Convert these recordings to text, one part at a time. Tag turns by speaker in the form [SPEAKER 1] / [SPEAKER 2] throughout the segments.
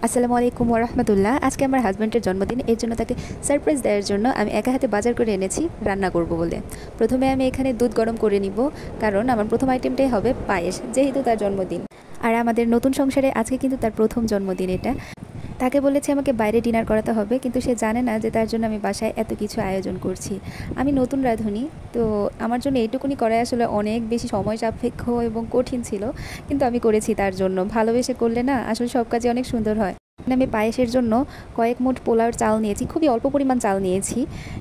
[SPEAKER 1] আসসালামু আলাইকুম ওয়া রাহমাতুল্লাহ। আজকে আমার হাজব্যান্ডের জন্মদিন, এর জন্য তাকে সারপ্রাইজ দেওয়ার জন্য আমি একা হাতে বাজার করে এনেছি রান্না করব বলে। প্রথমে আমি এখানে দুধ গরম করে নিব, কারণ আমার প্রথম আইটেমটাই হবে পায়েস, যেহেতু তার জন্মদিন। আর আমাদের নতুন সংসারে আজকে কিন্তু তার প্রথম জন্মদিন এটা। তাকে বলেছে আমাকে বাইরে ডিনার করাতে হবে, কিন্তু সে জানে না যে তার জন্য আমি বাসায় এত কিছু আয়োজন করছি। আমি নতুন রাঁধুনি, তো আমার জন্য এইটুকুনি করাই আসলে অনেক বেশি সময় সাপেক্ষ এবং কঠিন ছিল, কিন্তু আমি করেছি তার জন্য। ভালোবেসে করলে না আসলে সব কাজে অনেক সুন্দর হয়। আমি পায়েসের জন্য কয়েক মুঠ পোলাওর চাল নিয়েছি, খুবই অল্প পরিমাণ চাল নিয়েছি।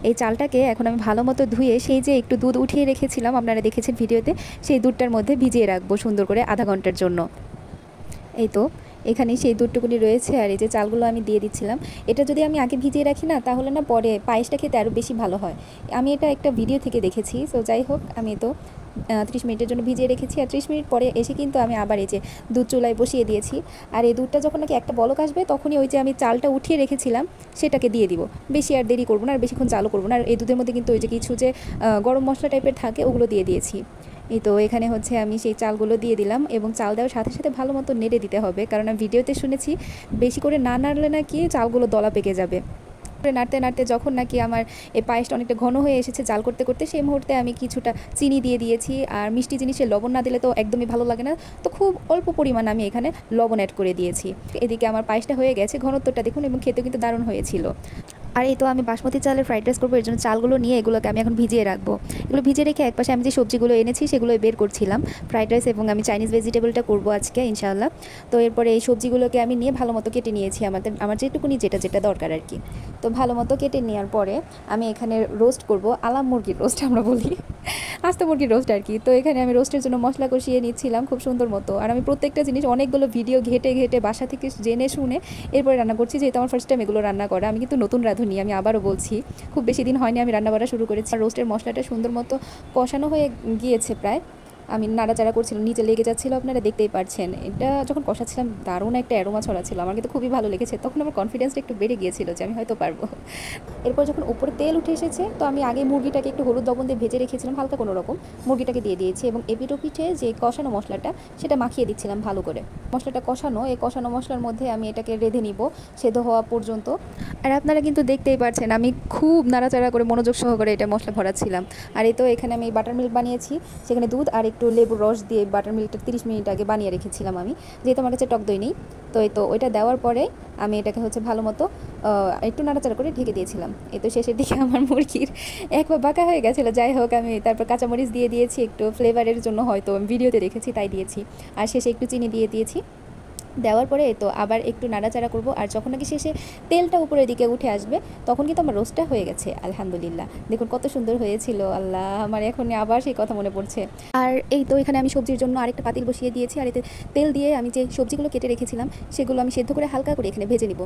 [SPEAKER 1] এই চালটাকে এখন আমি ভালো মতো ধুয়ে সেই যে একটু দুধ উঠিয়ে রেখেছিলাম, আপনারা দেখেছেন ভিডিওতে, সেই দুধটার মধ্যে ভিজিয়ে রাখবো সুন্দর করে আধা ঘন্টার জন্য। এই তো এখানে সেই দুধটুকুনি রয়েছে, আর এই যে চালগুলো আমি দিয়ে দিচ্ছিলাম। এটা যদি আমি আগে ভিজিয়ে রাখি না, তাহলে না পরে পায়েসটা খেতে আরও বেশি ভালো হয়। আমি এটা একটা ভিডিও থেকে দেখেছি। সো যাই হোক, আমি তো 30 মিনিটের জন্য ভিজিয়ে রেখেছি, আর 30 মিনিট পরে এসে কিন্তু আমি আবার এই যে দুধ চুলায় বসিয়ে দিয়েছি। আর এই দুধটা যখন নাকি একটা বলক আসবে, তখনই ওই যে আমি চালটা উঠিয়ে রেখেছিলাম সেটাকে দিয়ে দিব। বেশি আর দেরি করবো না, আর বেশিক্ষণ চালও করবো না। আর এই দুধের মধ্যে কিন্তু ওই যে কিছু যে গরম মশলা টাইপের থাকে, ওগুলো দিয়ে দিয়েছি। এই তো এখানে হচ্ছে আমি সেই চালগুলো দিয়ে দিলাম, এবং চাল দেওয়ার সাথে সাথে ভালো মতো নেড়ে দিতে হবে, কারণ আমি ভিডিওতে শুনেছি বেশি করে না নাড়লে নাকি চালগুলো দলা পেকে যাবে। নাড়তে নাড়তে যখন নাকি আমার এই পায়েসটা অনেকটা ঘন হয়ে এসেছে জাল করতে করতে, সেই মুহূর্তে আমি কিছুটা চিনি দিয়ে দিয়েছি। আর মিষ্টি জিনিসে লবণ না দিলে তো একদমই ভালো লাগে না, তো খুব অল্প পরিমাণ আমি এখানে লবণ অ্যাড করে দিয়েছি। এদিকে আমার পায়েসটা হয়ে গেছে, ঘনত্বটা দেখুন, এবং খেতেও কিন্তু দারুণ হয়েছিল। আর এই তো আমি বাসমতি চালের ফ্রাইড রাইস করবো, এর জন্য চালগুলো নিয়ে এগুলোকে আমি এখন ভিজিয়ে রাখবো। এগুলো ভিজিয়ে রেখে একপাশে আমি যে সবজিগুলো এনেছি সেগুলো বের করছিলাম। ফ্রাইড রাইস এবং আমি চাইনিজ ভেজিটেবলটা করবো আজকে ইনশাআল্লাহ। তো এরপরে এই সবজিগুলোকে আমি নিয়ে ভালো মতো কেটে নিয়েছি, আমার যেটুকুনি যেটা দরকার আর কি। তো ভালো মতো কেটে নেওয়ার পরে আমি এখানে রোস্ট করব, আলাম মুরগির রোস্ট আমরা বলি, আস্ত মুরগির রোস্ট আর কি। তো এখানে আমি রোস্টের জন্য মশলা কষিয়ে নিচ্ছিলাম খুব সুন্দর মতো। আর আমি প্রত্যেকটা জিনিস অনেকগুলো ভিডিও ঘেটে ঘেটে বাসা থেকে জেনে শুনে এরপরে রান্না করছি, যেহেতু আমার ফার্স্ট টাইম এগুলো রান্না করা। আমি কিন্তু নতুন রাঁধুনি, আমি আবারও বলছি, খুব বেশি দিন হয়নি আমি রান্না করা শুরু করেছি। আর রোস্টের মশলাটা সুন্দর মতো কষানো হয়ে গিয়েছে প্রায়। আমি নাড়াচাড়া করছিলাম, নিচে লেগে যাচ্ছিলো, আপনারা দেখতেই পাচ্ছেন। এটা যখন কষাচ্ছিলাম দারুণ একটা অ্যারোমা ছড়াচ্ছিল, আমার কিন্তু খুবই ভালো লেগেছে। তখন আমার কনফিডেন্সটা একটু বেড়ে গিয়েছিল যে আমি হয়তো পারবো। এরপর যখন উপরে তেল উঠে এসেছে, তো আমি আগে মুরগিটাকে একটু হলুদ লবণ দিয়ে ভেজে রেখেছিলাম হালকা কোনো রকম, মুরগিটাকে দিয়ে দিয়েছি, এবং এপিটো পিঠে যে কষানো মশলাটা সেটা মাখিয়ে দিচ্ছিলাম ভালো করে। মশলাটা কষানো, এই কষানো মশলার মধ্যে আমি এটাকে রেঁধে নিব সেদ্ধ হওয়া পর্যন্ত। আর আপনারা কিন্তু দেখতেই পাচ্ছেন আমি খুব নাড়াচাড়া করে মনোযোগ সহকারে এটা মশলা ভরাচ্ছিলাম। আর এই তো এখানে আমি বাটার মিল্ক বানিয়েছি, সেখানে দুধ আর একটু লেবুর রস দিয়ে বাটার মিল্কটা 30 মিনিট আগে বানিয়ে রেখেছিলাম আমি, যেহেতু আমার কাছে টক দই নেই। তো এই তো ওইটা দেওয়ার পরে আমি এটাকে হচ্ছে ভালো মতো একটু নাড়াচাড়া করে ঢেকে দিয়েছিলাম। এই তো শেষের দিকে আমার মুরগির একবার বাঁকা হয়ে গেছিলো, যাই হোক আমি তারপর কাঁচামরিচ দিয়ে দিয়েছি একটু ফ্লেভারের জন্য, হয়তো আমি ভিডিওতে দেখেছি তাই দিয়েছি। আর শেষে একটু চিনি দিয়ে দিয়েছি। দেওয়ার পরে তো আবার একটু নাড়াচাড়া করব, আর যখন নাকি শেষে তেলটা উপরের দিকে উঠে আসবে, তখন কিন্তু আমার রোস্টটা হয়ে গেছে আলহামদুলিল্লাহ। দেখুন কত সুন্দর হয়েছিল, আল্লাহ আমার এখন আবার সেই কথা মনে পড়ছে। আর এই তো এখানে আমি সবজির জন্য আরেকটা পাতিল বসিয়ে দিয়েছি, আর এতে তেল দিয়ে আমি যে সবজিগুলো কেটে রেখেছিলাম সেগুলো আমি সেদ্ধ করে হালকা করে এখানে ভেজে নিব।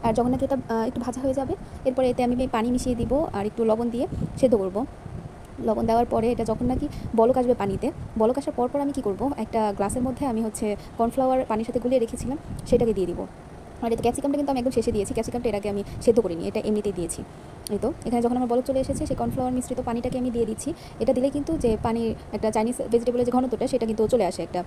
[SPEAKER 1] আর যখন নাকি এটা একটু ভাজা হয়ে যাবে, এরপরে এতে আমি পানি মিশিয়ে দিব আর একটু লবণ দিয়ে সেদ্ধ করব। লবণ দেওয়ার পরে এটা যখন নাকি বলক আসবে পানিতে, বলক আসার পর আমি কী করব, একটা গ্লাসের মধ্যে আমি হচ্ছে কর্নফ্লাওয়ার পানির সাথে গুলিয়ে রেখেছিলাম সেটাকে দিয়ে দিব। আর এটা ক্যাপসিকামটা কিন্তু আমি একদম শেষে দিয়েছি, ক্যাপসিকামটা এর আগে আমি সেদ্ধ করিনি, এটা এমনিতেই দিয়েছি। এই তো এখানে যখন আমার বলক চলে এসেছে, সেই কর্নফ্লাওয়ার মিশ্রিত পানিটাকে আমি দিয়ে দিচ্ছি। এটা দিলে কিন্তু যে পানির একটা চাইনিজ ভেজিটেবলের যে ঘনত্বটা সেটা কিন্তু চলে আসে, একটা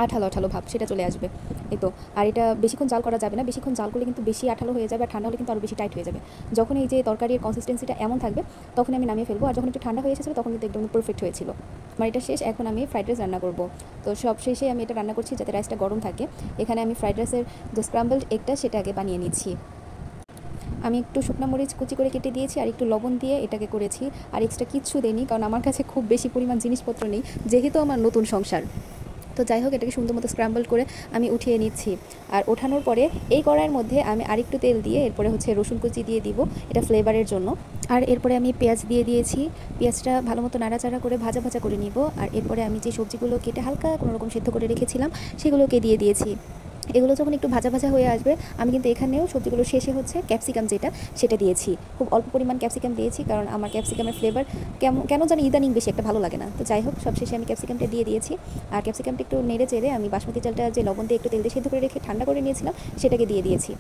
[SPEAKER 1] আঠালো আঠালো ভাব সেটা চলে আসবে। এই তো আর এটা বেশিক্ষণ জাল করা যাবে না, বেশিক্ষণ জাল করলে কিন্তু বেশি আঠালো হয়ে যাবে, আর ঠান্ডা হলে কিন্তু আরও বেশি টাইট হয়ে যাবে। যখন এই যে তরকারির কনসিস্টেন্সিটা এমন থাকবে তখন আমি নামিয়ে ফেলবো। আর যখন একটু ঠান্ডা হয়ে এসেছিলো তখন কিন্তু একদম পারফেক্ট হয়েছিল। আমার এটা শেষ, এখন আমি ফ্রাইড রাইস রান্না করব। তো সব শেষে আমি এটা রান্না করছি যাতে রাইসটা গরম থাকে। এখানে আমি ফ্রাইড রাইসের যে স্ক্রাম্বলড এগটা সেটা আগে বানিয়ে নিচ্ছি। আমি একটু শুকনো মরিচ কুচি করে কেটে দিয়েছি, আর একটু লবণ দিয়ে এটাকে করেছি, আর এক্সট্রা কিচ্ছু দেইনি, কারণ আমার কাছে খুব বেশি পরিমাণ জিনিসপত্র নেই যেহেতু আমার নতুন সংসার। তো যাই হোক, এটাকে সুন্দর মতো স্ক্রাম্বল করে আমি উঠিয়ে নিচ্ছি। আর ওঠানোর পরে এই কড়াইয়ের মধ্যে আমি আরেকটু তেল দিয়ে এরপরে হচ্ছে রসুন কুচি দিয়ে দিব, এটা ফ্লেভারের জন্য। আর এরপরে আমি পেঁয়াজ দিয়ে দিয়েছি, পেঁয়াজটা ভালো মতো নাড়াচাড়া করে ভাজা ভাজা করে নিব। আর এরপরে আমি যে সবজিগুলো কেটে হালকা কোনোরকম সিদ্ধ করে রেখেছিলাম সেগুলোকে দিয়ে দিয়েছি। এগুলো যখন একটু ভাজা ভাজা হয়ে আসবে, আমি কিন্তু এখানেও সবজিগুলো শেষে হচ্ছে ক্যাপসিকাম যেটা সেটা দিয়েছি। খুব অল্প পরিমাণ ক্যাপসিকাম দিয়েছি, কারণ আমার ক্যাপসিকামের ফ্লেভার কেন জানি ইদানিং বেশি একটা ভালো লাগে না। তো যাই হোক, সব শেষে আমি ক্যাপসিকামটা দিয়ে দিয়েছি। আর ক্যাপসিকামটা একটু নেড়ে চেড়ে আমি বাসমতি চালটা যে লবণ দিয়ে একটু তেল দিয়ে সেদ্ধ করে রেখে ঠান্ডা করে নিয়েছিলাম সেটাকে দিয়ে দিয়েছি।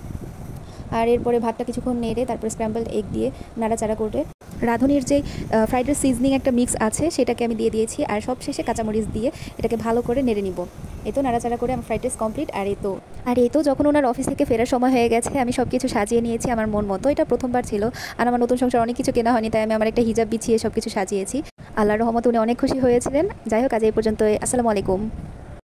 [SPEAKER 1] আর এরপরে ভাতটা কিছুক্ষণ নেড়ে তারপরে স্ক্র্যাম্বলড এগ দিয়ে নাড়াচাড়া করে রাঁধুনির যে ফ্রাইড রাইস সিজনিং একটা মিক্স আছে সেটাকে আমি দিয়ে দিয়েছি। আর সব শেষে কাঁচামরিচ দিয়ে এটাকে ভালো করে নেড়ে নিব। এই তো নাড়াচাড়া করে আমার ফ্রাইড রাইস কমপ্লিট। আর এই তো যখন ওনার অফিস থেকে ফেরার সময় হয়ে গেছে, আমি সব কিছু সাজিয়ে নিয়েছি আমার মন মতো। এটা প্রথমবার ছিল, আর আমার নতুন সংসার অনেক কিছু কেনা হয়নি, তাই আমি আমার একটা হিজাব বিছিয়ে সব কিছু সাজিয়েছি। আল্লাহর রহমতে উনি অনেক খুশি হয়েছিলেন। যাই হোক, আজ এই পর্যন্ত। আসসালামু আলাইকুম।